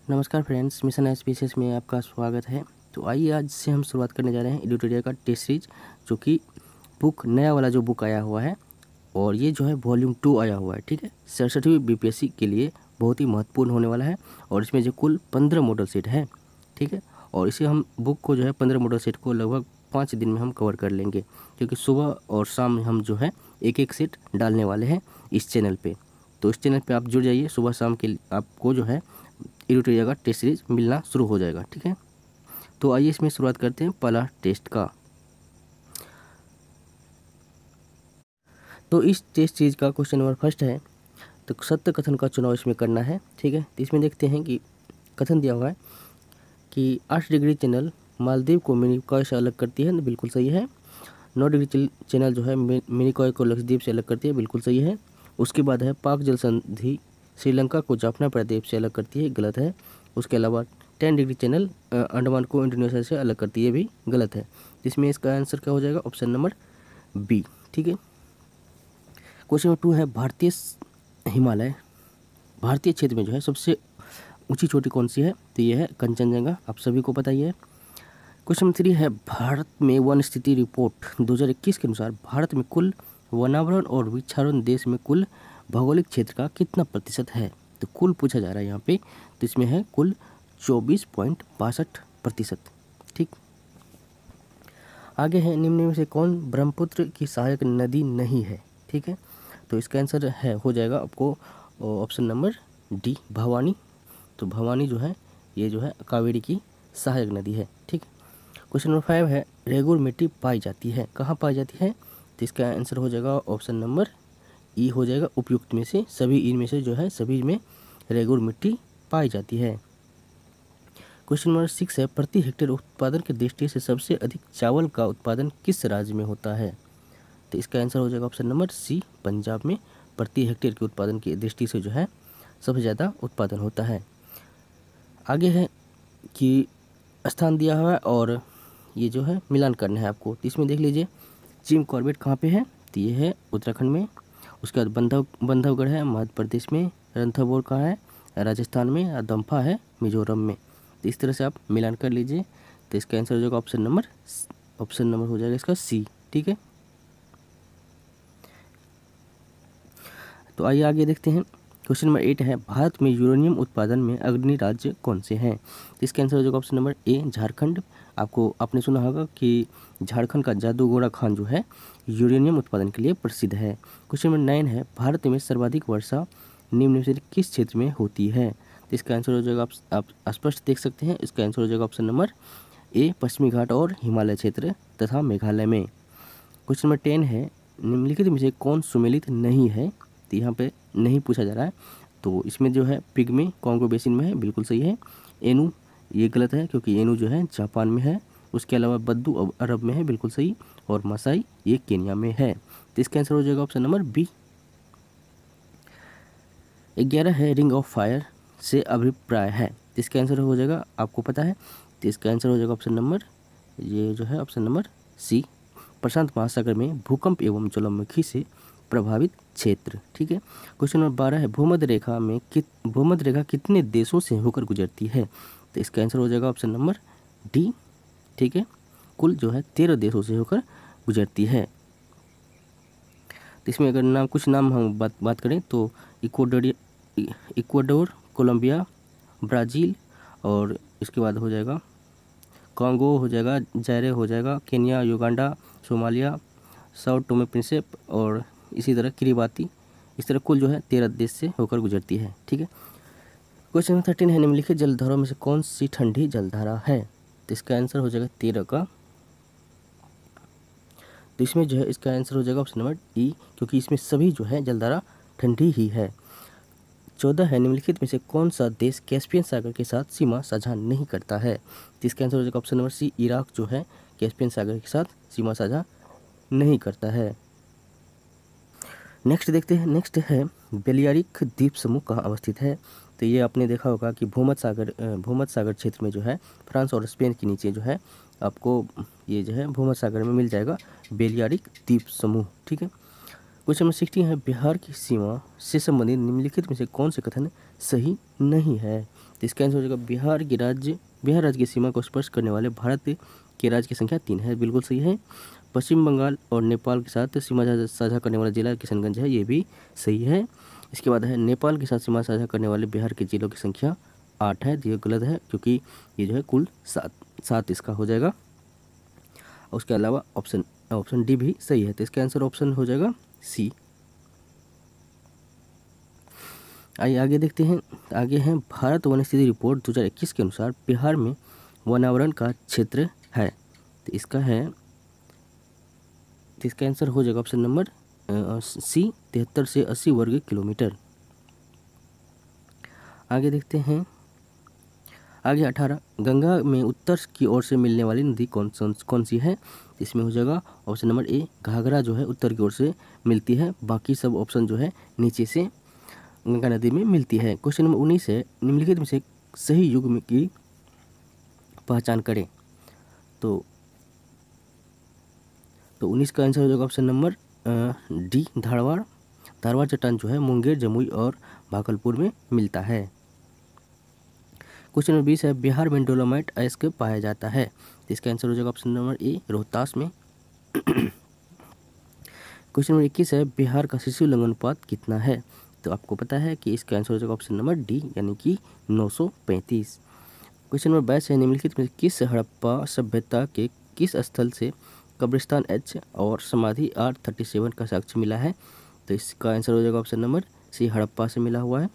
नमस्कार friends, mission एसपीसीएस में आपका स्वागत है। तो आइए आज से हम शुरुआत करने जा रहे हैं एडिटोरियल का टेस्ट सीरीज, जो कि बुक नया वाला जो बुक आया हुआ है और ये जो है वॉल्यूम 2 आया हुआ है। ठीक है, 67वीं बीपीएससी के लिए बहुत ही महत्वपूर्ण होने वाला है और इसमें जो कुल 15 मॉडल सेट है। ठीक है, और इसे हम बुक को जो है 15 मॉडल सेट को लगभग 5 दिन में हम कवर कर लेंगे, क्योंकि सुबह और शाम हम जो है एक एक सेट डालने वाले हैं इस चैनल पे। तो इस चैनल पे आप जुड़ जाइए, सुबह शाम के आपको जो है एडिटोरियल का टेस्ट सीरीज मिलना शुरू हो जाएगा। ठीक है, तो आइए इसमें शुरुआत करते हैं पहला टेस्ट का। तो इस टेस्ट सीरीज का क्वेश्चन नंबर फर्स्ट है, तो सत्य कथन का चुनाव इसमें करना है। ठीक है, तो इसमें देखते हैं कि कथन दिया हुआ है कि 8 डिग्री चैनल मालदीव को मिनिकॉय से अलग करती है, बिल्कुल सही है। 9 डिग्री चैनल जो है मिनिकॉय को लक्षद्वीप से अलग करती है, बिल्कुल सही है। उसके बाद है पाक जल संधि श्रीलंका को जाफना प्रायद्वीप से अलग करती है, गलत है। उसके अलावा 10 डिग्री चैनल अंडमान को इंडोनेशिया से अलग करती है, भी गलत है। इसमें इसका आंसर क्या हो जाएगा? Option number B. ठीक है, क्वेश्चन नंबर 2 है भारतीय हिमालय भारतीय क्षेत्र में जो है सबसे ऊंची चोटी कौन सी है? तो ये है कंचनजंगा, आप सभी को पता ही है। क्वेश्चन नंबर 3 है भारत में वन स्थिति रिपोर्ट 2021 के अनुसार भारत में कुल वनावरण और वृक्षारोपण देश में कुल भौगोलिक क्षेत्र का कितना प्रतिशत है? तो कुल पूछा जा रहा है यहाँ पे, तो इसमें है कुल 24.62%। ठीक, आगे है निम्न में से कौन ब्रह्मपुत्र की सहायक नदी नहीं है? ठीक है, तो इसका आंसर है हो जाएगा आपको ऑप्शन नंबर डी, भवानी। तो भवानी जो है ये जो है कावेरी की सहायक नदी है। ठीक, क्वेश्चन नंबर 5 है रेगुर मिट्टी पाई जाती है, कहाँ पाई जाती है? तो इसका आंसर हो जाएगा ऑप्शन नंबर ई हो जाएगा, उपयुक्त में से सभी इनमें से जो है सभी में रेगुर मिट्टी पाई जाती है। क्वेश्चन नंबर 6 है प्रति हेक्टेयर उत्पादन की दृष्टि से सबसे अधिक चावल का उत्पादन किस राज्य में होता है? तो इसका आंसर हो जाएगा ऑप्शन नंबर सी, पंजाब में प्रति हेक्टेयर के उत्पादन की दृष्टि से जो है सबसे ज़्यादा उत्पादन होता है। आगे है कि स्थान दिया हुआ है और ये जो है मिलान करना है आपको। तो इसमें देख लीजिए जिम कॉर्बेट कहाँ पे है? तो ये है उत्तराखंड में। उसके बाद बंधवगढ़ है मध्य प्रदेश में, रणथंभौर कहाँ है? राजस्थान में, और दम्फा है मिजोरम में। तो इस तरह से आप मिलान कर लीजिए, तो इसका आंसर हो जाएगा ऑप्शन नंबर हो जाएगा इसका सी। ठीक है, तो आइए आगे देखते हैं। क्वेश्चन नंबर 8 है भारत में यूरेनियम उत्पादन में अग्रणी राज्य कौन से हैं? तो इसका आंसर हो जाएगा ऑप्शन नंबर ए, झारखंड। आपने सुना होगा कि झारखंड का जादूगोड़ा खान जो है यूरेनियम उत्पादन के लिए प्रसिद्ध है। क्वेश्चन नंबर 9 है भारत में सर्वाधिक वर्षा निम्न में से किस क्षेत्र में होती है? तो इसका आंसर हो जाएगा, आप स्पष्ट देख सकते हैं, इसका आंसर हो जाएगा ऑप्शन नंबर ए, पश्चिमी घाट और हिमालय क्षेत्र तथा मेघालय में। क्वेश्चन नंबर 10 है निम्नलिखित में से कौन सुमेलित नहीं है? तो यहाँ पे नहीं पूछा जा रहा है, तो इसमें जो है पिग्मी कॉन्गो बेसिन में है, बिल्कुल सही है। एनू ये गलत है, क्योंकि एनू जो है जापान में है। उसके अलावा बद्दू अरब में है, बिल्कुल सही। और मसाई ये केन्या में है। तो इसका आंसर हो जाएगा ऑप्शन नंबर बी। 11 है रिंग ऑफ फायर से अभिप्राय है, तो इसका आंसर हो जाएगा, आपको पता है, तो इसका आंसर हो जाएगा ऑप्शन नंबर ये जो है ऑप्शन नंबर सी, प्रशांत महासागर में भूकंप एवं ज्वालामुखी से प्रभावित क्षेत्र। ठीक है, क्वेश्चन नंबर 12 है भूमध्य रेखा कितने देशों से होकर गुजरती है? तो इसका आंसर हो जाएगा ऑप्शन नंबर डी। ठीक है, कुल जो है 13 देशों से होकर गुजरती है। तो इसमें अगर कुछ नाम हम बात करें तो इक्वाडोर, कोलंबिया, ब्राज़ील, और इसके बाद हो जाएगा कॉन्गो हो जाएगा, जायरे हो जाएगा, Kenya, Uganda, Somalia, Sao Tome Principe, और इसी तरह किरिबाती। इस तरह कुल जो है 13 देश से होकर गुजरती है। ठीक है, क्वेश्चन नंबर 13 है निम्नलिखित जलधाराओं में से कौन सी ठंडी जलधारा है? तो इसका आंसर हो जाएगा 13 का, तो इसमें जो है इसका आंसर हो जाएगा ऑप्शन नंबर ई, क्योंकि इसमें सभी जो है जलधारा ठंडी ही है। 14 है निम्नलिखित में से कौन सा देश कैस्पियन सागर के साथ सीमा साझा नहीं करता है? तो इसका आंसर हो जाएगा ऑप्शन नंबर सी, इराक जो है कैस्पियन सागर के साथ सीमा साझा नहीं करता है। नेक्स्ट देखते हैं, नेक्स्ट है बेलियारिक द्वीप समूह कहाँ अवस्थित है? तो ये आपने देखा होगा कि भूमध्य सागर क्षेत्र में जो है फ्रांस और स्पेन के नीचे जो है आपको ये जो है भूमध्य सागर में मिल जाएगा बेलियारिक द्वीप समूह। ठीक है, क्वेश्चन नंबर 16 है बिहार की सीमा से संबंधित निम्नलिखित में से कौन से कथन सही नहीं है? तो इसका आंसर हो जाएगा बिहार राज्य की सीमा को स्पर्श करने वाले भारत के राज्य की संख्या 3 है, बिल्कुल सही है। पश्चिम बंगाल और नेपाल के साथ सीमा साझा करने वाला जिला किशनगंज है, ये भी सही है। इसके बाद है नेपाल के साथ सीमा साझा करने वाले बिहार के जिलों की संख्या 8 है, ये गलत है क्योंकि ये जो है कुल 7 इसका हो जाएगा। उसके अलावा ऑप्शन डी भी सही है, तो इसका आंसर ऑप्शन हो जाएगा सी। आइए आगे देखते हैं। आगे है भारत वन स्थिति रिपोर्ट 2021 के अनुसार बिहार में वनावरण का क्षेत्र है, तो इसका आंसर हो जाएगा ऑप्शन नंबर सी 73 से 80 वर्ग किलोमीटर। आगे देखते हैं। आगे 18 गंगा में उत्तर की ओर से मिलने वाली नदी कौन सी है, इसमें हो जाएगा ऑप्शन नंबर ए घाघरा जो है उत्तर की ओर से मिलती है, बाकी सब ऑप्शन जो है नीचे से गंगा नदी में मिलती है। क्वेश्चन नंबर 19 है निम्नलिखित में से सही युग की पहचान करें, तो 19 का आंसर हो जाएगा ऑप्शन नंबर डी धारवाड़ चट्टान जो है मुंगेर, जमुई और भागलपुर में मिलता है। क्वेश्चन नंबर 20 है बिहार में डोलोमाइट अयस्क पाया जाता है, तो इसका आंसर हो जाएगा ऑप्शन नंबर ए रोहतास में। क्वेश्चन नंबर 21 है बिहार का शिशु लिंग अनुपात कितना है, तो आपको पता है कि इसका आंसर हो जाएगा ऑप्शन नंबर डी यानी कि 935। क्वेश्चन नंबर 22 है निम्नलिखित में किस हड़प्पा सभ्यता के किस स्थल से कब्रिस्तान H और समाधि R37 का साक्ष्य मिला है, तो इसका आंसर हो जाएगा ऑप्शन नंबर सी हड़प्पा से मिला हुआ है।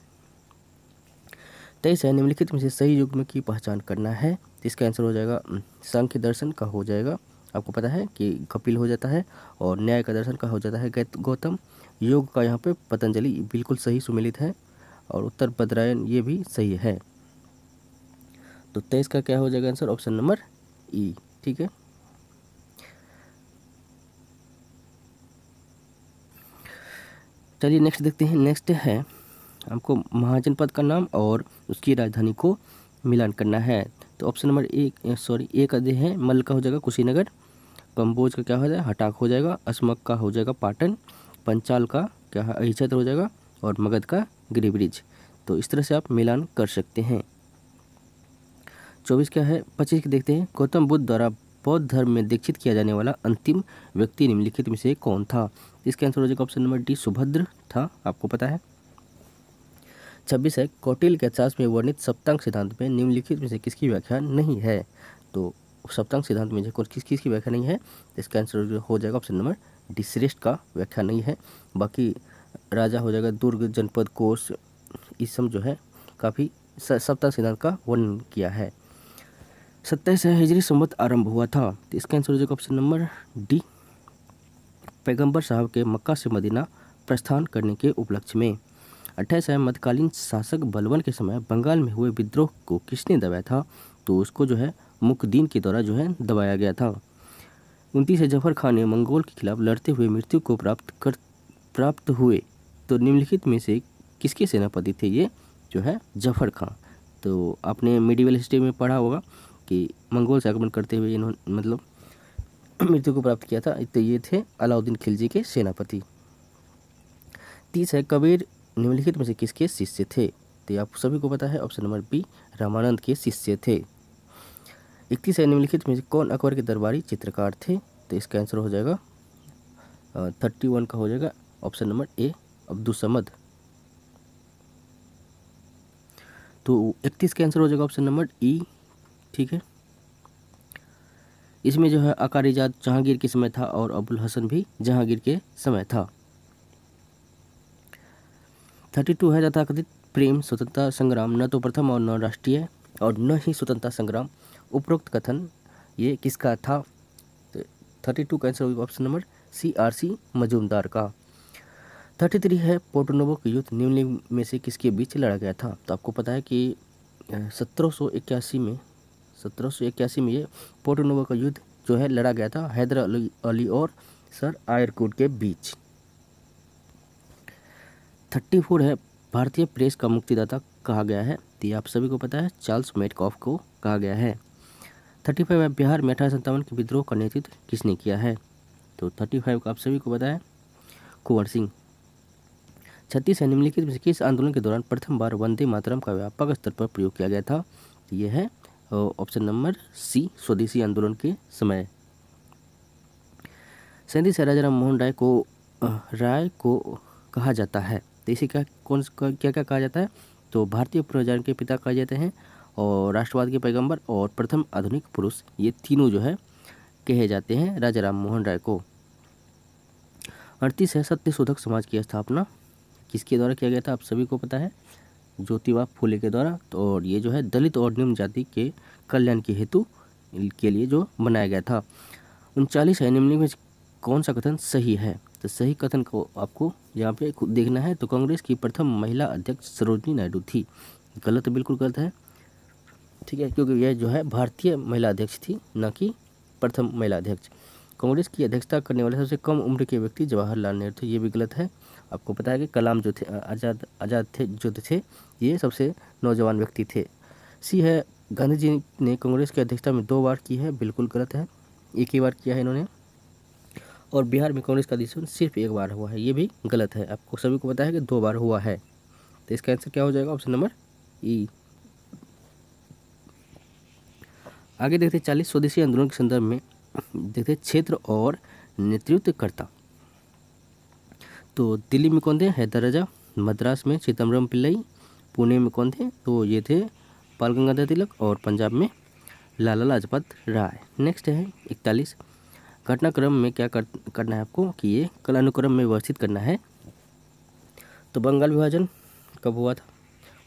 23 है निम्नलिखित में से सही युग की पहचान करना है, तो इसका आंसर हो जाएगा सांख्य दर्शन का हो जाएगा। आपको पता है कि कपिल हो जाता है और न्याय का दर्शन का हो जाता है गौतम, योग का यहाँ पे पतंजलि बिल्कुल सही सुमेलित है और उत्तर बद्रायन ये भी सही है। तो 23 का क्या हो जाएगा आंसर ऑप्शन नंबर ई, ठीक है। चलिए नेक्स्ट देखते हैं। नेक्स्ट है हमको महाजनपद का नाम और उसकी राजधानी को मिलान करना है, तो ऑप्शन नंबर ए का दे है मल का हो जाएगा कुशीनगर, कंबोज का क्या हो जाएगा हटाक हो जाएगा, असमक का हो जाएगा पाटन, पंचाल का क्या है अहिछत्र हो जाएगा और मगध का गिरिब्रिज। तो इस तरह से आप मिलान कर सकते हैं। 24 क्या है 25 देखते हैं। गौतम बुद्ध द्वारा बौद्ध धर्म में दीक्षित किया जाने वाला अंतिम व्यक्ति निम्नलिखित में से कौन था, इसका आंसर हो जाएगा ऑप्शन नंबर डी सुभद्र था, आपको पता है। 26 है कौटिल्य के अर्थशास्त्र में वर्णित सप्तांग सिद्धांत में निम्नलिखित में से किसकी व्याख्या नहीं है, तो सप्तांग सिद्धांत में जो किसकी व्याख्या नहीं है, इसका आंसर हो जाएगा ऑप्शन नंबर डी श्रेष्ठ का व्याख्या नहीं है। बाकी राजा हो जाएगा दुर्ग, जनपद, कोष, इस सब जो है काफ़ी सप्तांग सिद्धांत का वर्णन किया है। 27 है हिजरी संवत आरंभ हुआ था, तो इसका आंसर हो जाएगा ऑप्शन नंबर डी पैगंबर साहब के मक्का से मदीना प्रस्थान करने के उपलक्ष्य में। 28 है मध्यकालीन शासक बलबन के समय बंगाल में हुए विद्रोह को किसने दबाया था, तो उसको जो है मुकदीन के द्वारा जो है दबाया गया था। 29 है जफर खान ने मंगोल के खिलाफ लड़ते हुए मृत्यु को प्राप्त हुए, तो निम्नलिखित में से किसके सेनापति थे ये जो है जफर खान। तो आपने मिडिवल हिस्ट्री में पढ़ा होगा कि मंगोल से आक्रमण करते हुए इन्होंने मतलब मृत्यु को प्राप्त किया था, तो ये थे अलाउद्दीन खिलजी के सेनापति। 30 है कबीर निम्नलिखित में से किसके शिष्य थे, तो आप सभी को पता है ऑप्शन नंबर बी रामानंद के शिष्य थे। 31 है निम्नलिखित में से कौन अकबर के दरबारी चित्रकार थे, तो इसका आंसर हो जाएगा 31 का हो जाएगा ऑप्शन नंबर ए अब्दुसमद। तो 31 का आंसर हो जाएगा ऑप्शन नंबर ई, ठीक है। इसमें जो है अकारीजात जहांगीर के समय था और अबुल हसन भी जहांगीर के समय था। 32 है तथाकथित प्रेम स्वतंत्रता संग्राम न तो प्रथम और न राष्ट्रीय और न ही स्वतंत्रता संग्राम, उपरोक्त कथन ये किसका था, तो 32 का आंसर होगा ऑप्शन नंबर CRC मजूमदार का। 33 है पोर्टोनोवो का युद्ध निम्न में से किसके बीच लड़ा गया था, तो आपको पता है कि 1781 में ये पोर्टोनोवो का युद्ध जो है लड़ा गया था हैदर अली और सर आयरकुट के बीच। 34 है भारतीय प्रेस का मुक्तिदाता कहा गया है, तो ये आप सभी को पता है चार्ल्स मेटकॉफ को कहा गया है। 35 है बिहार में 1857 के विद्रोह का नेतृत्व किसने किया है, तो 35 का आप सभी को पता है कुंवर सिंह। 36 है निम्नलिखित में से किस आंदोलन के दौरान प्रथम बार वंदे मातरम का व्यापक स्तर पर प्रयोग किया गया था? तो ये है ऑप्शन नंबर सी, स्वदेशी आंदोलन के समय। 37 है राजा राम मोहन राय को कहा जाता है, तो इसे क्या क्या कहा जाता है? तो भारतीय पुनर्जागरण के पिता कहे जाते हैं, और राष्ट्रवाद के पैगंबर और प्रथम आधुनिक पुरुष, ये तीनों जो है कहे जाते हैं राजा राम मोहन राय को। 38 है सत्यशोधक समाज की स्थापना किसके द्वारा किया गया था? आप सभी को पता है, ज्योतिबा फुले के द्वारा। तो और ये जो है दलित और निम्न जाति के कल्याण के हेतु के लिए जो बनाया गया था। 39 है निम्नलिखित में कौन सा कथन सही है? तो सही कथन को आपको यहाँ पे देखना है। तो कांग्रेस की प्रथम महिला अध्यक्ष सरोजिनी नायडू थी। गलत, बिल्कुल गलत है, ठीक है, क्योंकि यह जो है भारतीय महिला अध्यक्ष थी, न कि प्रथम महिला अध्यक्ष। कांग्रेस की अध्यक्षता करने वाले सबसे कम उम्र के व्यक्ति जवाहरलाल नेहरू थे, ये भी गलत है। आपको पता है कि कलाम जो थे, आज़ाद थे जो थे, ये सबसे नौजवान व्यक्ति थे। सी है गांधी जी ने कांग्रेस की अध्यक्षता में 2 बार की है, बिल्कुल गलत है, एक ही बार किया है इन्होंने। और बिहार में कांग्रेस का अधिवेशन सिर्फ 1 बार हुआ है, ये भी गलत है। आपको सभी को पता है कि 2 बार हुआ है, तो इसका आंसर क्या हो जाएगा? ऑप्शन नंबर ई। आगे देखते 40 स्वदेशी आंदोलन के संदर्भ में देखते क्षेत्र और नेतृत्वकर्ता। तो दिल्ली में कौन थे? हैदर राजा। मद्रास में चिदम्बरम पिल्लई। पुणे में कौन थे? तो ये थे बाल गंगाधर तिलक। और पंजाब में लाला लाजपत राय। नेक्स्ट है 41, घटनाक्रम में क्या करना है आपको कि ये कालानुक्रम में व्यवस्थित करना है। तो बंगाल विभाजन कब हुआ था?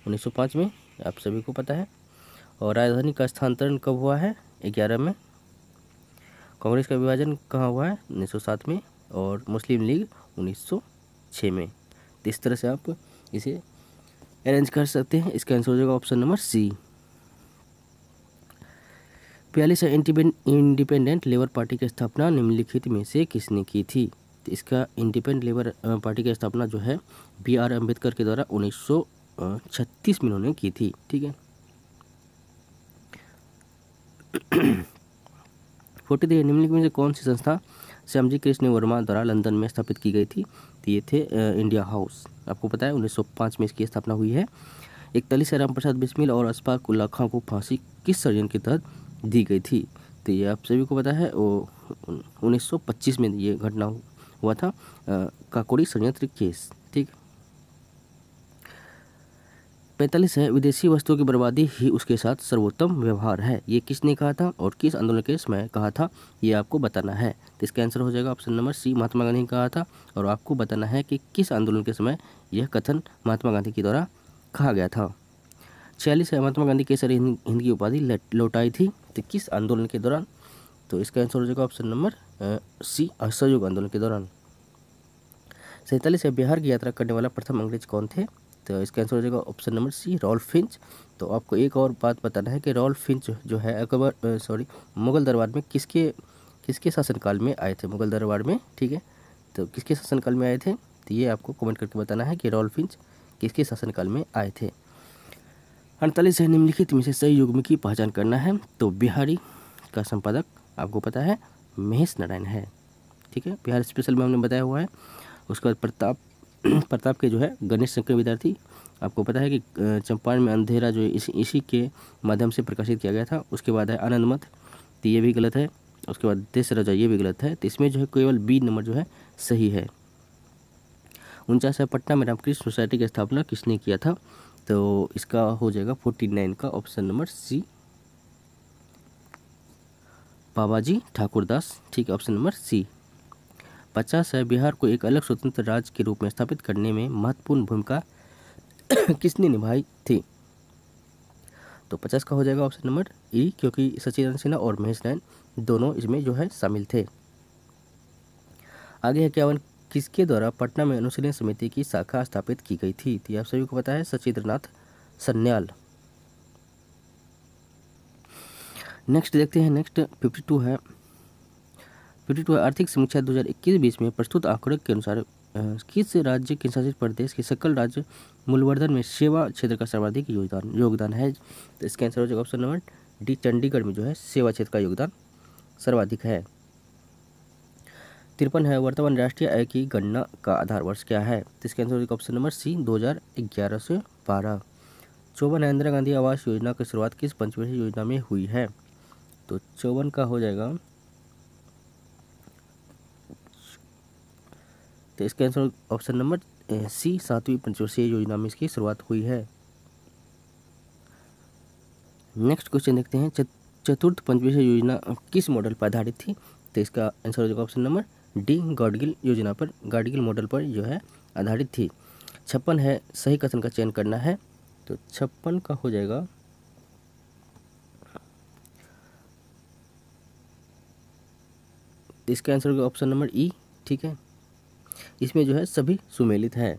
1905 में, आप सभी को पता है। और राजधानी का स्थानांतरण कब हुआ है? 11 में। कांग्रेस का विभाजन कहाँ हुआ है? 1907 में। और मुस्लिम लीग 1906 में। तो इस तरह से आप इसे अरेंज कर सकते हैं। इसका आंसर हो जाएगा ऑप्शन नंबर सी। 42 है इंडिपेंडेंट लेबर पार्टी की स्थापना निम्नलिखित में से किसने की थी? तो इसका इंडिपेंडेंट लेबर पार्टी की स्थापना जो है BR अम्बेडकर के द्वारा 1936 में उन्होंने की थी, ठीक है। 43 निम्नलिखित में से कौन सी संस्था श्यामजी कृष्ण वर्मा द्वारा लंदन में स्थापित की गई थी? तो ये थे इंडिया हाउस। आपको पता है 1905 में इसकी स्थापना हुई है। 41 है रामप्रसाद बिस्मिल और अशफाक उल्लाह खां को फांसी किस षड्यंत्र के तहत दी गई थी? तो ये आप सभी को पता है, वो 1925 में ये घटना हुआ था, काकोरी षड्यंत्र केस, ठीक। 45 है विदेशी वस्तुओं की बर्बादी ही उसके साथ सर्वोत्तम व्यवहार है, ये किसने कहा था और किस आंदोलन के समय कहा था, ये आपको बताना है। तो इसका आंसर हो जाएगा ऑप्शन नंबर सी, महात्मा गांधी ने कहा था। और आपको बताना है कि किस आंदोलन के समय यह कथन महात्मा गांधी के द्वारा कहा गया था। 46 है महात्मा गांधी केसरी हिंद की उपाधि लौटाई थी, तो किस आंदोलन के दौरान? तो इसका आंसर हो जाएगा ऑप्शन नंबर सी, असहयोग आंदोलन के दौरान। 47 है बिहार की यात्रा करने वाला प्रथम अंग्रेज कौन थे? तो इसका आंसर हो जाएगा option number C, Ralph Finch. तो आपको एक और बात बताना है कि रॉल्फ फिंच जो है मुगल दरबार में किसके शासनकाल में आए थे? मुगल दरबार में, ठीक है। तो किसके शासनकाल में आए थे? तो ये आपको कमेंट करके बताना है कि रॉल्फ फिंच किसके शासनकाल में आए थे। 48 है निम्नलिखित में से सही युग्म की पहचान करना है। तो बिहारी का संपादक आपको पता है महेश नारायण है, ठीक है, बिहार स्पेशल में हमने बताया हुआ है। उसके बाद प्रताप के जो है गणेश शंकर विद्यार्थी, आपको पता है कि चंपारण में अंधेरा जो इसी के माध्यम से प्रकाशित किया गया था। उसके बाद है आनंद मठ, तो ये भी गलत है। उसके बाद देश राजा, ये भी गलत है। तो इसमें जो है केवल बी नंबर जो है सही है। 49 है पटना में रामकृष्ण सोसाइटी की स्थापना किसने किया था? तो इसका हो जाएगा 49 का ऑप्शन नंबर सी, बाबाजी ठाकुरदास, ठीक है, ऑप्शन नंबर सी। 50 है बिहार को एक अलग स्वतंत्र राज्य के रूप में स्थापित करने में महत्वपूर्ण भूमिका किसने निभाई थी? तो 50 का हो जाएगा ऑप्शन नंबर ई, क्योंकि सचिदानंद सिन्हा और महेश नारायण दोनों इसमें जो है शामिल थे। आगे है 51 किसके द्वारा पटना में अनुशीलन समिति की शाखा स्थापित की गई थी? तो आप सभी को पता है सचिंद्रनाथ सन्याल। नेक्स्ट देखते हैं, नेक्स्ट 52 है आर्थिक समीक्षा 2021-20 में प्रस्तुत आंकड़ों के अनुसार किस राज्य केंद्र शासित प्रदेश के सकल राज्य मूल्यवर्धन में सेवा क्षेत्र का सर्वाधिक योगदान है? तो इसका आंसर हो जाएगा ऑप्शन नंबर डी, चंडीगढ़ में जो है सेवा क्षेत्र का योगदान सर्वाधिक है। 53 है वर्तमान राष्ट्रीय आय की गणना का आधार वर्ष क्या है? तो इसका आंसर हो जाएगा ऑप्शन नंबर सी 2011 से 12। 54 है इंदिरा गांधी आवास योजना की शुरुआत किस पंचवर्षीय योजना में हुई है? तो 54 का हो जाएगा, तो इसका आंसर ऑप्शन नंबर सी 7वीं पंचवर्षीय योजना में इसकी शुरुआत हुई है। नेक्स्ट क्वेश्चन देखते हैं, चतुर्थ पंचवर्षीय योजना किस मॉडल पर आधारित थी? तो इसका आंसर हो जाएगा ऑप्शन नंबर डी गाडगिल योजना पर, गाडगिल मॉडल पर जो है आधारित थी। 56 है सही कथन का चयन करना है, तो 56 का हो जाएगा, तो इसका आंसर होगा ऑप्शन नंबर ई। ठीक है, इसमें जो है सभी सुमेलित है।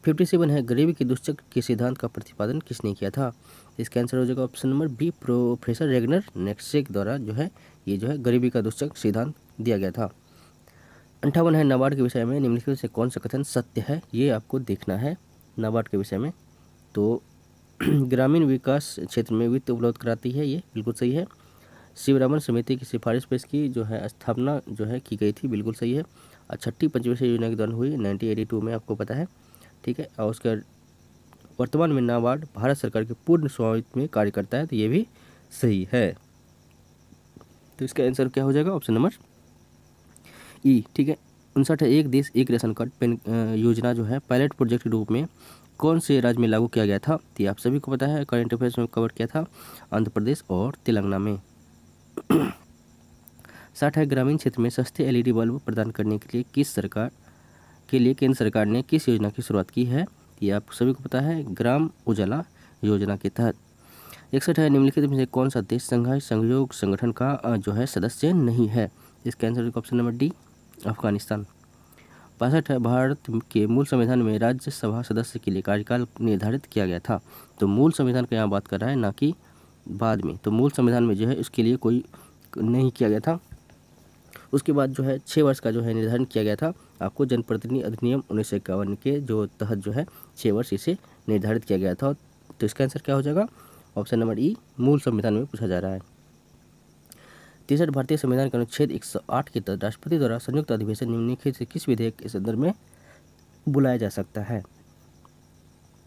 57 है गरीबी के दुष्चक्र के सिद्धांत का प्रतिपादन किसने किया था? इसका आंसर हो जाएगा ऑप्शन नंबर बी प्रोफेसर रेगनर नेक्सेक द्वारा जो है ये जो है गरीबी का दुष्चक्र सिद्धांत दिया गया था। 58 है नाबार्ड के विषय में निम्नलिखित से कौन सा कथन सत्य है? ये आपको देखना है नाबार्ड के विषय में। तो ग्रामीण विकास क्षेत्र में वित्त उपलब्ध कराती है, ये बिल्कुल सही है। शिवरामन समिति की सिफारिश पर इसकी जो है स्थापना जो है की गई थी, बिल्कुल सही है। और 6ठी पंचवर्षीय योजना के दौरान हुई 1982 में, आपको पता है। ठीक है, और उसका वर्तमान में नाबार्ड भारत सरकार के पूर्ण स्वामित्व में कार्य करता है, तो ये भी सही है। तो इसका आंसर क्या हो जाएगा ऑप्शन नंबर ई। ठीक है, 59 है एक देश एक राशन कार्ड पेन योजना जो है पायलट प्रोजेक्ट के रूप में कौन से राज्य में लागू किया गया था? तो आप सभी को पता है, करंट अफेयर्स में कवर किया था, आंध्र प्रदेश और तेलंगाना में। 60 है ग्रामीण क्षेत्र में सस्ते एलईडी बल्ब प्रदान करने के लिए केंद्र सरकार ने किस योजना की शुरुआत की है? ये आप सभी को पता है, ग्राम उजाला योजना के तहत। 61 है निम्नलिखित में से कौन सा देश शंघाई सहयोग संगठन का जो है सदस्य नहीं है? इसका answer option number D Afghanistan. 65 है भारत के मूल संविधान में राज्यसभा सदस्य के लिए कार्यकाल निर्धारित किया गया था। तो मूल संविधान का यहाँ बात कर रहा है, ना कि बाद में। तो मूल संविधान में जो है इसके लिए कोई नहीं किया गया था। उसके बाद जो है 6 वर्ष का जो है निर्धारण किया गया था आपको, जनप्रतिनिधि अधिनियम 1951 के जो तहत जो है 6 वर्ष इसे निर्धारित किया गया था। तो इसका आंसर क्या हो जाएगा ऑप्शन नंबर ई, मूल संविधान में पूछा जा रहा है। 63 भारतीय संविधान के अनुच्छेद 108 के तहत राष्ट्रपति द्वारा संयुक्त अधिवेशन निम्नलिखित से किस विधेयक के संदर्भ में बुलाया जा सकता है?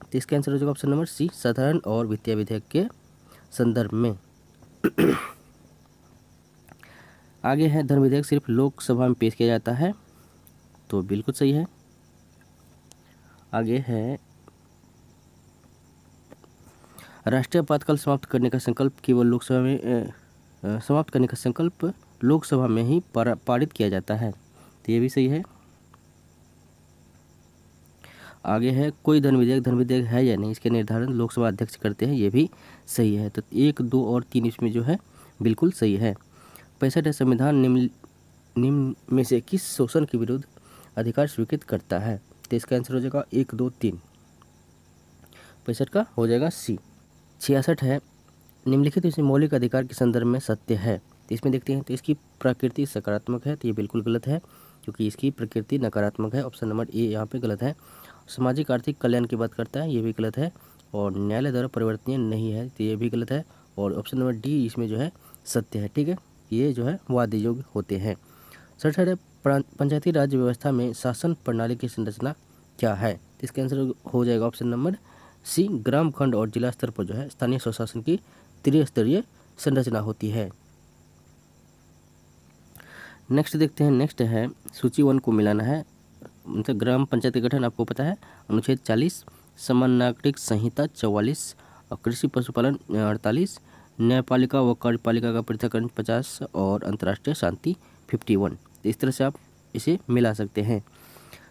तो इसका आंसर हो जाएगा ऑप्शन नंबर सी, साधारण और वित्तीय विधेयक के संदर्भ में। आगे है धर्म विधेयक सिर्फ लोकसभा में पेश किया जाता है, तो बिल्कुल सही है। आगे है राष्ट्रीय आपातकाल समाप्त करने का संकल्प केवल लोकसभा में समाप्त करने का संकल्प लोकसभा में ही पारित किया जाता है, तो ये भी सही है। आगे है कोई धर्म विधेयक है या नहीं, इसके निर्धारण लोकसभा अध्यक्ष करते हैं, ये भी सही है। तो 1, 2 और 3 इसमें जो है बिल्कुल सही है। 65 है संविधान निम्न में से किस शोषण के विरुद्ध अधिकार स्वीकृत करता है? तो इसका आंसर हो जाएगा 1, 2, 3। 65 का हो जाएगा सी। 66 है निम्नलिखित इसमें मौलिक अधिकार के संदर्भ में सत्य है, तो इसमें देखते हैं। तो इसकी प्रकृति सकारात्मक है, तो ये बिल्कुल गलत है, क्योंकि इसकी प्रकृति नकारात्मक है। ऑप्शन नंबर ए यहाँ पे गलत है। सामाजिक आर्थिक कल्याण की बात करता है, ये भी गलत है। और न्यायालय द्वारा परिवर्तनीय नहीं है, तो ये भी गलत है। और ऑप्शन नंबर डी इसमें जो है सत्य है। ठीक है, ये जो है वाद्य योग्य होते हैं। 67 है पंचायती राज व्यवस्था में शासन प्रणाली की संरचना क्या है? इसका आंसर हो जाएगा ऑप्शन नंबर सी, ग्राम खंड और जिला स्तर पर जो है स्थानीय स्वशासन की त्रिस्तरीय संरचना होती है। नेक्स्ट देखते हैं, नेक्स्ट है सूची 1 को मिलाना है। मतलब ग्राम पंचायत का गठन आपको पता है, अनुच्छेद 40, समान नागरिक संहिता 44, और कृषि पशुपालन 48, न्यायपालिका व कार्यपालिका का पृथक्करण 50 और अंतर्राष्ट्रीय शांति 51। इस तरह से आप इसे मिला सकते हैं।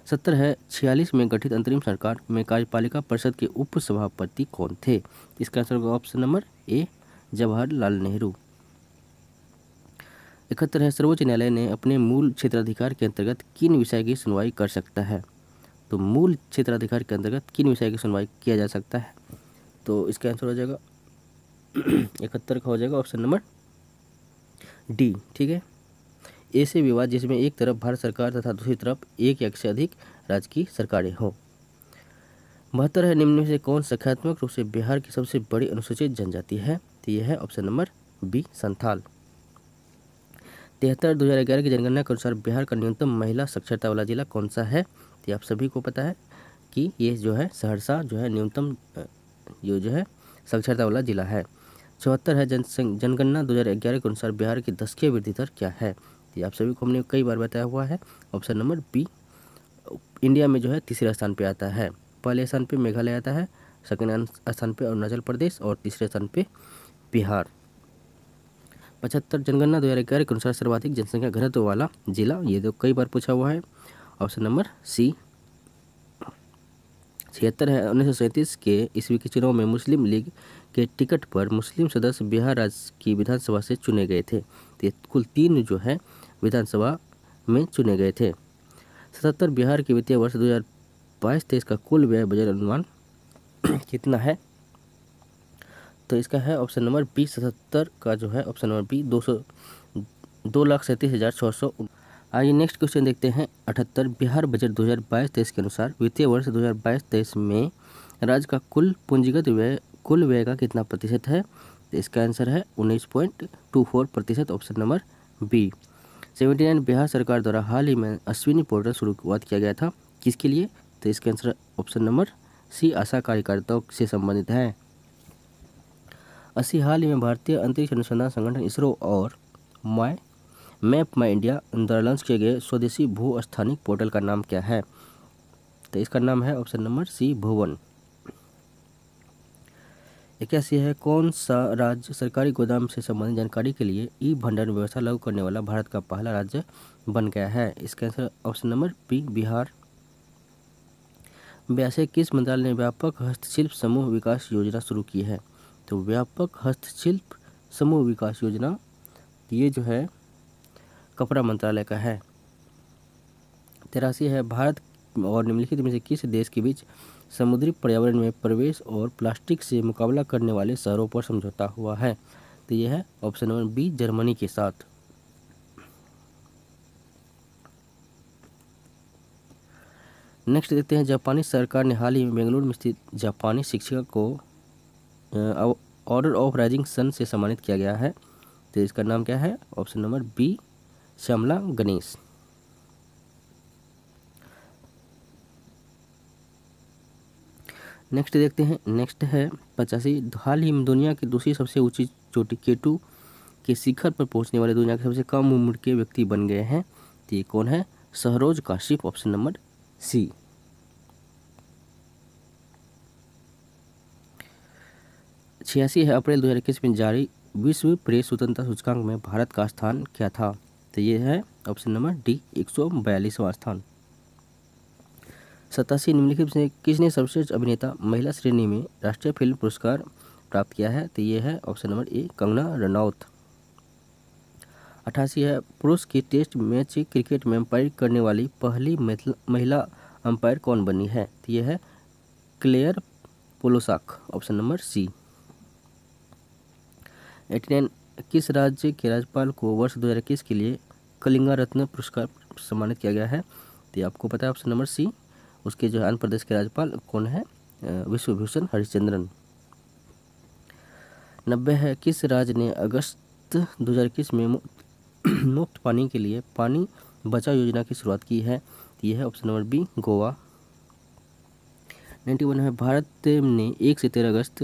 70 है 46 में गठित अंतरिम सरकार में कार्यपालिका परिषद के उप सभापति कौन थे? इसका आंसर होगा option number A, Jawaharlal Nehru. 71 है सर्वोच्च न्यायालय ने अपने मूल क्षेत्राधिकार के अंतर्गत किन विषय की सुनवाई कर सकता है? तो मूल क्षेत्राधिकार के अंतर्गत किन विषय की सुनवाई किया जा सकता है? तो इसका आंसर हो जाएगा 71 का हो जाएगा ऑप्शन नंबर डी। ठीक है, ऐसे विवाद जिसमें एक तरफ भारत सरकार तथा दूसरी तरफ एक या से अधिक राज्य की सरकारें हों। 72 है निम्न में से कौन संख्यात्मक रूप से बिहार की सबसे बड़ी अनुसूचित जनजाति है? तो यह है ऑप्शन नंबर बी, संथाल। 2011 की जनगणना के अनुसार बिहार का न्यूनतम महिला साक्षरता वाला जिला कौन सा है? तो आप सभी को पता है कि ये जो है सहरसा जो है न्यूनतम ये जो है साक्षरता वाला जिला है। 74 है जनगणना 2011 के अनुसार बिहार की दशकीय वृद्धि दर क्या है? तो आप सभी को हमने कई बार बताया हुआ है। ऑप्शन नंबर बी इंडिया में जो है तीसरे स्थान पे आता है। पहले स्थान पे मेघालय आता है, सेकंड स्थान पे अरुणाचल प्रदेश और तीसरे स्थान पे बिहार। 75 जनगणना 2011 के अनुसार सर्वाधिक जनसंख्या घनत्व वाला जिला, ये तो कई बार पूछा हुआ है। ऑप्शन नंबर सी। 76 है 1937 के ईस्वी के चुनाव में मुस्लिम लीग के टिकट पर मुस्लिम सदस्य बिहार राज्य की विधानसभा से चुने गए थे। तो कुल 3 जो है विधानसभा में चुने गए थे। 77 बिहार के वित्तीय वर्ष 2022-23 का कुल व्यय बजट अनुमान कितना है? तो इसका है ऑप्शन नंबर बी 77 का जो है ऑप्शन नंबर बी 2,37,600। आइए नेक्स्ट क्वेश्चन देखते हैं। 78 बिहार बजट 2022-23 के अनुसार वित्तीय वर्ष 2022-23 में राज्य का कुल व्यय का कितना प्रतिशत है? तो इसका आंसर है 19.24%, ऑप्शन नंबर बी। 79 बिहार सरकार द्वारा हाल ही में अश्विनी पोर्टल शुरुआत किया गया था, किसके लिए? तो इसका आंसर ऑप्शन नंबर सी आशा कार्यकर्ताओं से संबंधित है। 80 हाल ही में भारतीय अंतरिक्ष अनुसंधान संगठन इसरो और मैप माई इंडिया द्वारा लॉन्च किए गए स्वदेशी भू स्थानिक पोर्टल का नाम क्या है? तो इसका नाम है ऑप्शन नंबर सी भुवन। 81 है कौन सा राज्य सरकारी गोदाम से संबंधित जानकारी के लिए ई भंडारण व्यवस्था लागू करने वाला भारत का पहला राज्य बन गया है? इसका answer option number B Bihar. 82 किस मंत्रालय ने व्यापक हस्तशिल्प समूह विकास योजना शुरू की है? तो व्यापक हस्तशिल्प समूह विकास योजना ये जो है कपड़ा मंत्रालय का है। 83 है भारत और निम्नलिखित में से किस देश के बीच समुद्री पर्यावरण में प्रवेश और प्लास्टिक से मुकाबला करने वाले शहरों पर समझौता हुआ है? तो यह है ऑप्शन नंबर बी जर्मनी के साथ। नेक्स्ट देखते हैं। जापानी सरकार ने हाल ही में बेंगलुरु में स्थित जापानी शिक्षिका को ऑर्डर ऑफ राइजिंग सन से सम्मानित किया गया है। तो इसका नाम क्या है? Option number B Shyamala Ganesh. Next देखते हैं। नेक्स्ट है 85 हाल ही में दुनिया की दूसरी सबसे ऊंची चोटी K2 के शिखर पर पहुंचने वाले दुनिया के सबसे कम उम्र के व्यक्ति बन गए हैं। तो ये कौन है? सहरोज काशिफ, ऑप्शन नंबर सी। 86 है अप्रैल 2021 में जारी विश्व प्रेस स्वतंत्रता सूचकांक में भारत का स्थान क्या था? तो ये है ऑप्शन नंबर डी 142वां स्थान। 87 निम्नलिखित से किसने सर्वश्रेष्ठ अभिनेता महिला श्रेणी में राष्ट्रीय फिल्म पुरस्कार प्राप्त किया है? तो ये है option number A Kangana Ranaut. 88 है पुरुष की टेस्ट मैच क्रिकेट में अंपायर करने वाली पहली महिला अंपायर कौन बनी है? तो ये है क्लेयर पोलोसाक, ऑप्शन नंबर सी। 89 किस राज्य के राज्यपाल को वर्ष 2021 के लिए कलिंगा रत्न पुरस्कार सम्मानित किया गया है? तो आपको पता है ऑप्शन नंबर सी। उसके जो आंध्र प्रदेश के राज्यपाल कौन है? विश्वभूषण हरिश्चंद्रन। 90 है किस राज्य ने अगस्त 2021 में मुफ्त पानी के लिए पानी बचाओ योजना की शुरुआत की है? तो यह है ऑप्शन नंबर बी गोवा। 91 है भारत ने 1 से 13 अगस्त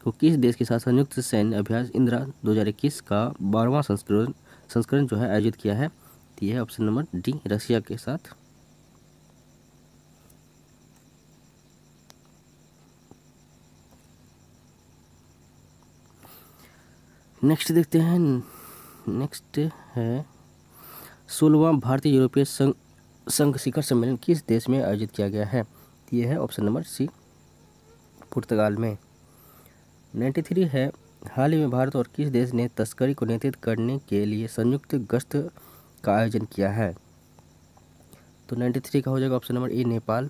को किस देश के साथ संयुक्त सैन्य अभ्यास इंदिरा 2021 का 12वां संस्करण जो है आयोजित किया है? तो यह है ऑप्शन नंबर डी रशिया के साथ। नेक्स्ट देखते हैं। नेक्स्ट है 16वां भारतीय यूरोपीय संघ शिखर सम्मेलन किस देश में आयोजित किया गया है? यह है ऑप्शन नंबर सी पुर्तगाल में। 93 है हाल ही में भारत और किस देश ने तस्करी को नियंत्रित करने के लिए संयुक्त गश्त का आयोजन किया है? तो 93 का हो जाएगा ऑप्शन नंबर ए नेपाल।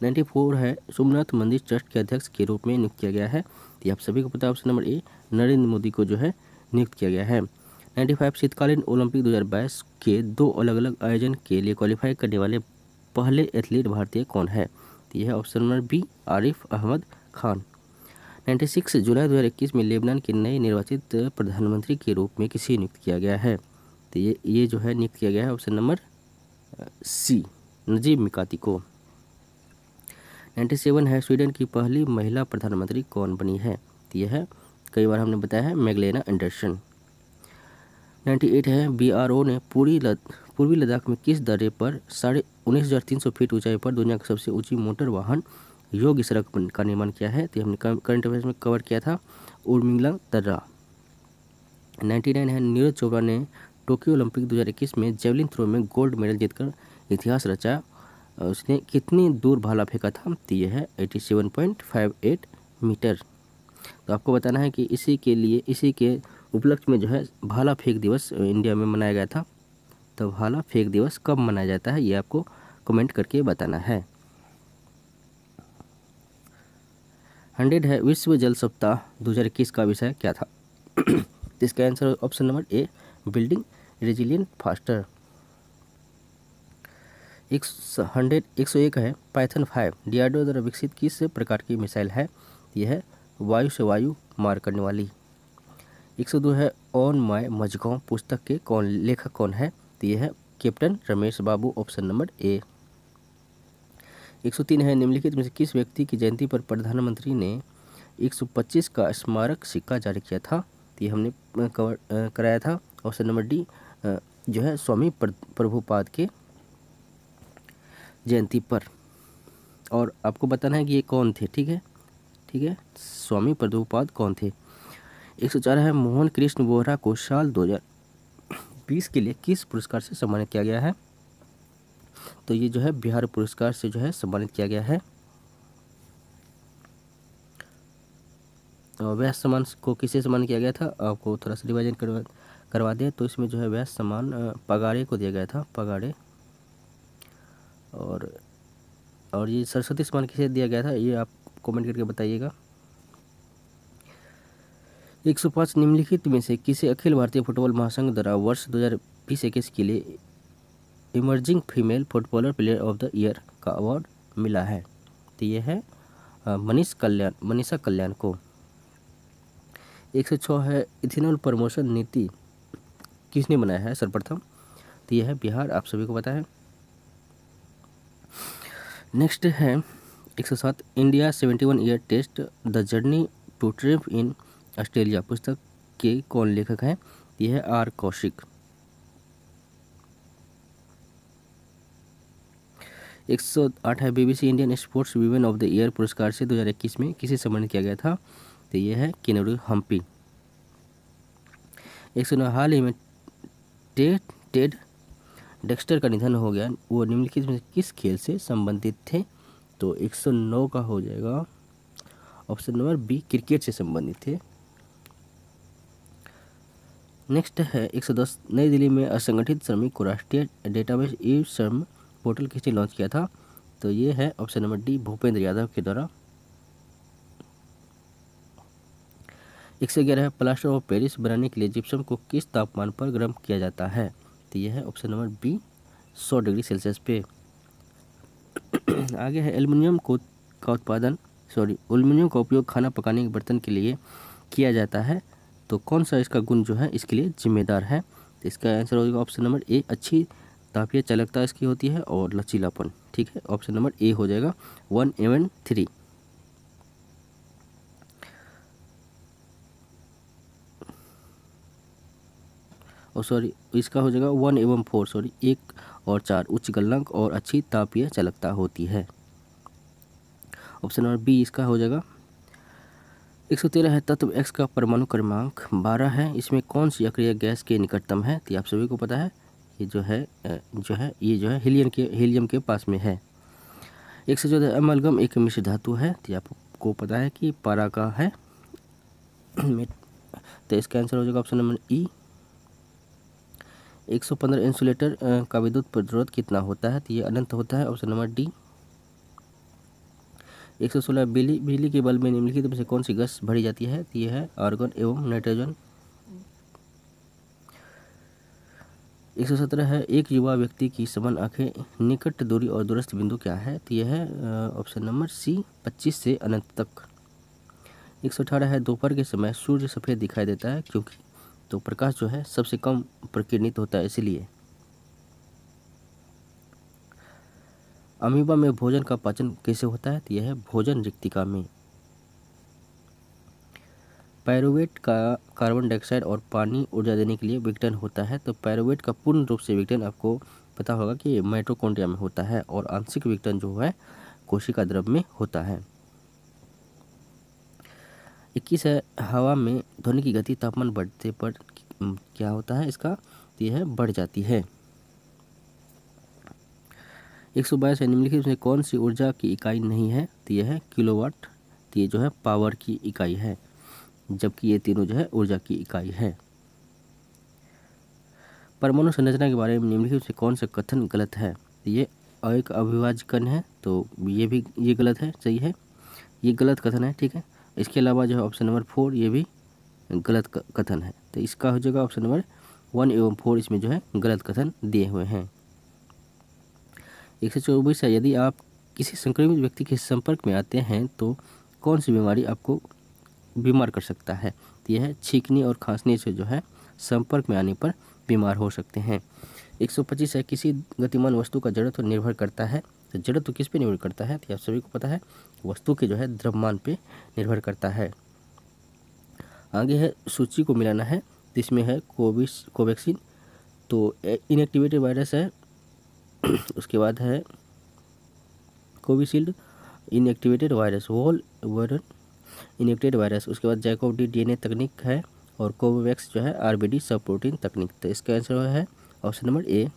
94 है सोमनाथ मंदिर ट्रस्ट के अध्यक्ष के रूप में नियुक्त किया गया है? तो आप सभी को पता है option number A Narendra Modi को जो है नियुक्त किया गया है। 95 शीतकालीन ओलंपिक 2022 के 2 अलग अलग आयोजन के लिए क्वालिफाई करने वाले पहले एथलीट भारतीय कौन है? तो यह है option number B Arif Ahmed Khan. 96 जुलाई 2021 में लेबनान के नए निर्वाचित प्रधानमंत्री के रूप में किसे नियुक्त किया गया है? तो ये जो है नियुक्त किया गया है ऑप्शन नंबर सी, नजीब मिकाती को। 97 है, स्वीडन की पहली महिला प्रधानमंत्री कौन बनी है? तो यह है, कई बार हमने बताया है, मैगलेना एंडरसन। 98 है, BRO ने पूर्वी लद्दाख में किस दर्रे पर 19,300 फीट ऊंचाई पर दुनिया की सबसे ऊंची मोटर वाहन योग्य सड़क का निर्माण किया है? तो हमने करंट अफेयर्स में कवर किया था, उर्मिंगला दर्रा। 99 है, नीरज चोपड़ा ने टोक्यो ओलंपिक 2021 में जेवलिन थ्रो में गोल्ड मेडल जीतकर इतिहास रचा। उसने कितनी दूर भाला फेंका था? तो यह है 87.58 मीटर। तो आपको बताना है कि इसी के उपलक्ष्य में जो है भाला फेंक दिवस इंडिया में मनाया गया था। तो भाला फेंक दिवस कब मनाया जाता है, ये आपको कमेंट करके बताना है। 100 है, विश्व जल सप्ताह 2021 का विषय क्या था? इसका answer option number A, building resilient faster. 101 है, पाइथन 5 डीआरडीओ द्वारा विकसित किस प्रकार की मिसाइल है? यह है वायु से वायु मार करने वाली। 102 है, ऑन माय मझगांव पुस्तक के लेखक कौन है? तो यह है captain Ramesh Babu, option number A. 103 है, निम्नलिखित में से किस व्यक्ति की जयंती पर प्रधानमंत्री ने 125 का स्मारक सिक्का जारी किया था? तो ये हमने कवर कराया था, ऑप्शन नंबर डी, जो है स्वामी प्रभुपाद के जयंती पर। और आपको बताना है कि ये कौन थे, ठीक है, स्वामी प्रभुपाद कौन थे। 104 है, मोहन कृष्ण वोहरा को साल 2020 के लिए किस पुरस्कार से सम्मानित किया गया है? तो ये जो है बिहार पुरस्कार से जो है सम्मानित किया गया है। व्यास सम्मान को किसे सम्मान किया गया था? आपको थोड़ा सा रिवाइजन करवा दें तो इसमें जो है व्यास सम्मान पगाड़े को दिया गया था, पगाड़े। और ये सरस्वती सम्मान किसे दिया गया था, ये आप कमेंट करके बताइएगा। 105, निम्नलिखित में से किसे अखिल भारतीय फुटबॉल महासंघ द्वारा वर्ष 2020-21 के लिए emerging female footballer player of the year का अवार्ड मिला है? तो ये है मनीषा कल्याण को। 106 है, इथेनॉल प्रमोशन नीति किसने बनाया है सर्वप्रथम? तो यह है बिहार, आप सभी को पता है। नेक्स्ट है 107, India 71 year test the journey to trip in Australia पुस्तक के कौन लेखक हैं? यह है आर कौशिक। 108 है, BBC Indian sports women of the year पुरस्कार से 2021 में किसे सम्मानित किया गया था? तो यह है किन्नर हम्पी। 109, हाल ही में टेड डेक्स्टर का निधन हो गया, वो निम्नलिखित में किस खेल से संबंधित थे? तो 109 का हो जाएगा ऑप्शन नंबर बी, क्रिकेट से संबंधित थे। नेक्स्ट है 110, नई दिल्ली में असंगठित श्रमिक को राष्ट्रीय डेटाबेस ई श्रम पोर्टल किसने लॉन्च किया था? तो ये है option number D, Bhupendra Yadav के द्वारा। 111 है, प्लास्टर ऑफ पेरिस बनाने के लिए जिप्सम को किस तापमान पर गर्म किया जाता है? तो यह है option number B, 100 degree Celsius पे। आगे है, एल्युमिनियम का उपयोग खाना पकाने के बर्तन के लिए किया जाता है, तो कौन सा इसका गुण जो है इसके लिए जिम्मेदार है? तो इसका आंसर होगा ऑप्शन नंबर ए, अच्छी तापीय चालकता इसकी होती है और लचीलापन, ठीक है, ऑप्शन नंबर ए हो जाएगा 1 एवं 3। और सॉरी, इसका हो जाएगा 1 एवं 4, सॉरी 1 और 4, उच्च गलनांक और अच्छी तापीय चालकता होती है, ऑप्शन नंबर बी इसका हो जाएगा। 113 है, तत्व X का परमाणु क्रमांक 12 है, इसमें कौन सी अक्रिय गैस के निकटतम है? तो आप सभी को पता है, ये जो है हीलियम के पास में है। 114, अमलगम एक मिश्र धातु है, तो आपको पता है कि पारा का है। तो इसका आंसर हो जाएगा ऑप्शन नंबर ई। 115, इंसुलेटर का विद्युत प्रतिरोध कितना होता है? तो ये अनंत होता है, ऑप्शन नंबर डी। 116, बिजली के बल्ब में निम्नलिखित में से कौन सी गैस भरी जाती है? तो ये है आर्गन एवं नाइट्रोजन। 117 है, एक युवा व्यक्ति की समान आंखें निकट दूरी और दूरस्थ बिंदु क्या है? तो यह है ऑप्शन नंबर सी, 25 से अनंत तक। 118 है दोपहर के समय सूर्य सफ़ेद दिखाई देता है क्योंकि तो प्रकाश जो है सबसे कम प्रकीर्णित होता है इसलिए। अमीबा में भोजन का पाचन कैसे होता है? तो यह है भोजन रिक्तिका में। पायरुवेट का कार्बन डाइऑक्साइड और पानी ऊर्जा देने के लिए विघटन होता है। तो पायरुवेट का पूर्ण रूप से विघटन आपको पता होगा कि माइटोकॉन्ड्रिया में होता है और आंशिक विघटन जो है कोशिका द्रव में होता है। 21 है हवा में ध्वनि की गति तापमान बढ़ने पर क्या होता है इसका? तो यह बढ़ जाती है। 122 है निम्नलिखित में कौन सी ऊर्जा की इकाई नहीं है? तो यह है किलोवाट। तो ये जो है पावर की इकाई है, जबकि ये तीनों जो है ऊर्जा की इकाई है। परमाणु संरचना के बारे में निम्नलिखित से कौन सा कथन गलत है? तो ये एक अविभाज्य कण है, तो ये गलत है, सही है, ये गलत कथन है, ठीक है। इसके अलावा जो है ऑप्शन नंबर 4 ये भी गलत कथन है। तो इसका हो जाएगा ऑप्शन नंबर 1 एवं 4 इसमें जो है गलत कथन दिए हुए हैं। 124 है यदि आप किसी संक्रमित व्यक्ति के संपर्क में आते हैं तो कौन सी बीमारी आपको बीमार कर सकता है? तो यह है छींकने और खांसने से जो है संपर्क में आने पर बीमार हो सकते हैं। 125 है किसी गतिमान वस्तु का जड़त्व निर्भर करता है। तो जड़त्व किस पे निर्भर करता है? तो आप सभी को पता है वस्तु के जो है द्रव्यमान पे निर्भर करता है। आगे है सूची को मिलाना है, तो इसमें है कोवैक्सीन, तो इनएक्टिवेटेड वायरस है। उसके बाद है Covishield inactivated virus, whole virus inactivated virus. उसके बाद जैकब डी डीएनए तकनीक है और कोवोवैक्स जो है आरबीडी सब प्रोटीन तकनीक। तो इसका आंसर है ऑप्शन नंबर ए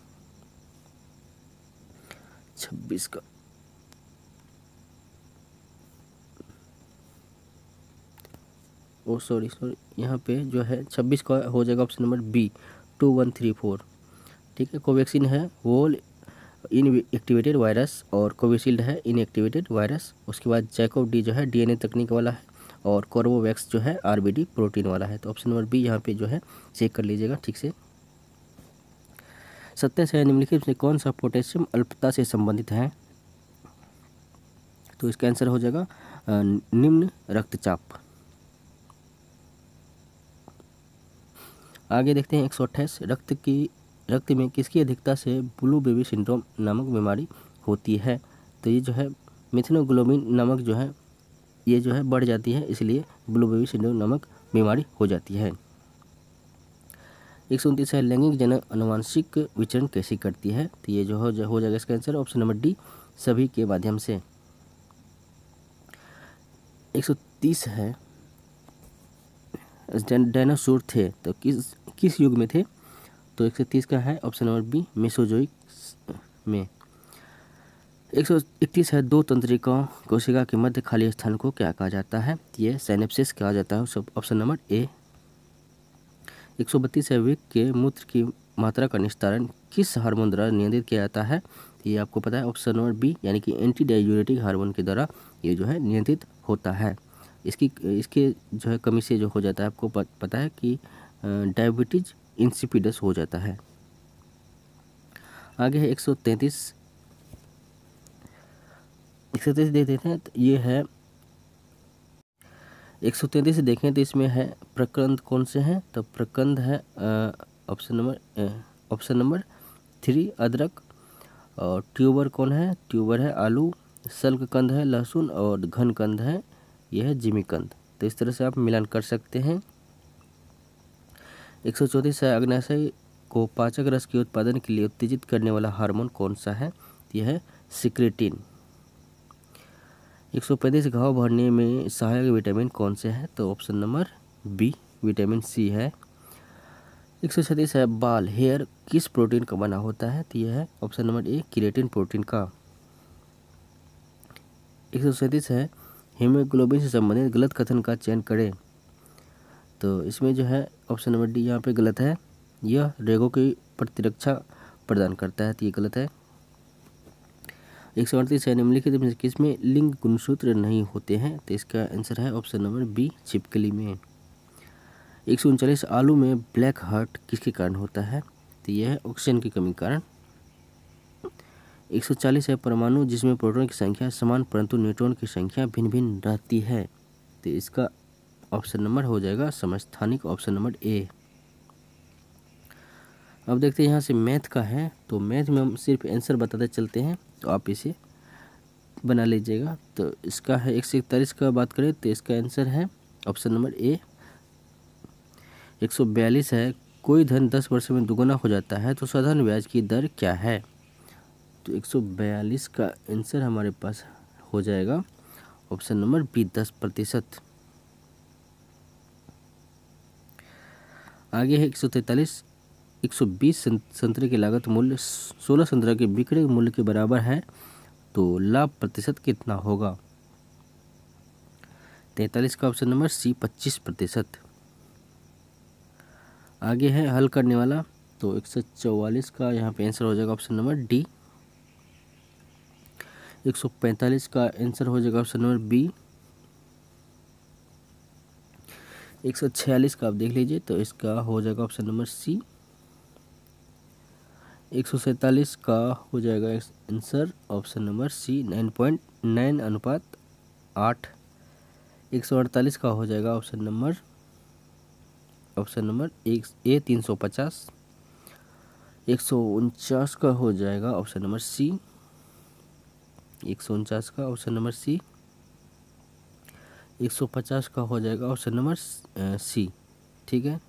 26 का। ओ सॉरी यहाँ पे जो है 26 का हो जाएगा ऑप्शन नंबर बी 2134, ठीक है। कोवैक्सीन है होल इनएक्टिवेटेड वायरस और कोविशील्ड है इनएक्टिवेटेड वायरस। उसके बाद जैकब डी जो है डीएनए तकनीक वाला है और कोर्बोवैक्स जो है आरबीडी प्रोटीन वाला है। तो ऑप्शन नंबर बी यहाँ पे जो है चेक कर लीजिएगा ठीक से। 27 है निम्नलिखित में कौन सा पोटेशियम अल्पता से संबंधित है? तो इसका आंसर हो जाएगा निम्न रक्तचाप। आगे देखते हैं 128 रक्त में किसकी अधिकता से ब्लू बेबी सिंड्रोम नामक बीमारी होती है? तो ये जो है मिथेनोग्लोबिन नामक जो है ये जो है बढ़ जाती है, इसलिए ब्लू बेबी सिंड्रोम नामक बीमारी हो जाती है। 129 है लैंगिक जनन आनुवंशिक विचरण कैसे करती है? तो ये जो हो जाएगा इसका आंसर ऑप्शन नंबर डी सभी के माध्यम से। 130 है डायनासोर थे तो किस युग में थे? तो 130 का है ऑप्शन नंबर बी मेसोजोइक में। 131 है दो तंत्रिका कोशिका के मध्य खाली स्थान को क्या कहा जाता है? ये साइनेप्सिस कहा जाता है, ऑप्शन नंबर ए। 132 है वृक्क के मूत्र की मात्रा का निस्तारण किस हार्मोन द्वारा नियंत्रित किया जाता है? ये आपको पता है ऑप्शन नंबर बी यानी कि एंटी डाययूरेटिक हार्मोन के द्वारा ये जो है नियंत्रित होता है। इसके जो है कमी से जो हो जाता है आपको पता है कि डायबिटीज इंसिपिडस हो जाता है। आगे है 133 देख देते हैं, तो ये है 133 से देखें तो इसमें है प्रकंद कौन से हैं? तो प्रकंद है ऑप्शन नंबर 3 अदरक, और ट्यूबर कौन है? ट्यूबर है आलू, सल्क कंद है लहसुन और घन कंद है यह है जिमीकंद। तो इस तरह से आप मिलान कर सकते हैं। 134 है अग्नाशय को पाचक रस के उत्पादन के लिए उत्तेजित करने वाला हार्मोन कौन सा है? यह है सिक्रेटिन। 135 घाव भरने में सहायक विटामिन कौन से है? तो option number B vitamin C है। 136 है बाल हेयर किस प्रोटीन का बना होता है? तो यह है option number A keratin protein का। 137 है हीमोग्लोबिन से संबंधित गलत कथन का चयन करें। तो इसमें जो है ऑप्शन नंबर डी यहाँ पे गलत है, यह रोगों की प्रतिरक्षा प्रदान करता है, तो ये गलत है। 138 है निम्नलिखित में किसमें लिंग गुणसूत्र नहीं होते हैं? तो इसका आंसर है ऑप्शन नंबर बी छिपकली में। 139 आलू में ब्लैक हार्ट किसके कारण होता है? तो यह है ऑक्सीजन की कमी के कारण। 140 है परमाणु जिसमें प्रोटॉन की संख्या समान परंतु न्यूट्रॉन की संख्या भिन्न भिन्न रहती है। तो इसका ऑप्शन नंबर हो जाएगा समस्थानिक, ऑप्शन नंबर ए। अब देखते हैं यहाँ से मैथ का है, तो मैथ में हम सिर्फ आंसर बताते चलते हैं, तो आप इसे बना लीजिएगा। तो इसका है 141 का बात करें तो इसका आंसर है ऑप्शन नंबर ए 142 है। कोई धन 10 वर्ष में दुगुना हो जाता है तो साधारण ब्याज की दर क्या है? तो 142 का आंसर हमारे पास हो जाएगा ऑप्शन नंबर बी 10%। आगे है 143। 120 संतरे की लागत मूल्य 16 संतरा के बिक्री मूल्य के बराबर है तो लाभ प्रतिशत कितना होगा? 43 का ऑप्शन नंबर सी 25%। आगे है हल करने वाला, तो 144 का यहाँ पे आंसर हो जाएगा ऑप्शन नंबर डी। 145 का आंसर हो जाएगा ऑप्शन नंबर बी। 146 का आप देख लीजिए तो इसका हो जाएगा ऑप्शन नंबर सी। 147 का हो जाएगा आंसर ऑप्शन नंबर सी 9.9:8। 148 का हो जाएगा ऑप्शन नंबर एक ए 350। 149 का हो जाएगा ऑप्शन नंबर सी। 149 का ऑप्शन नंबर सी। 150 का हो जाएगा ऑप्शन नंबर सी। ठीक है।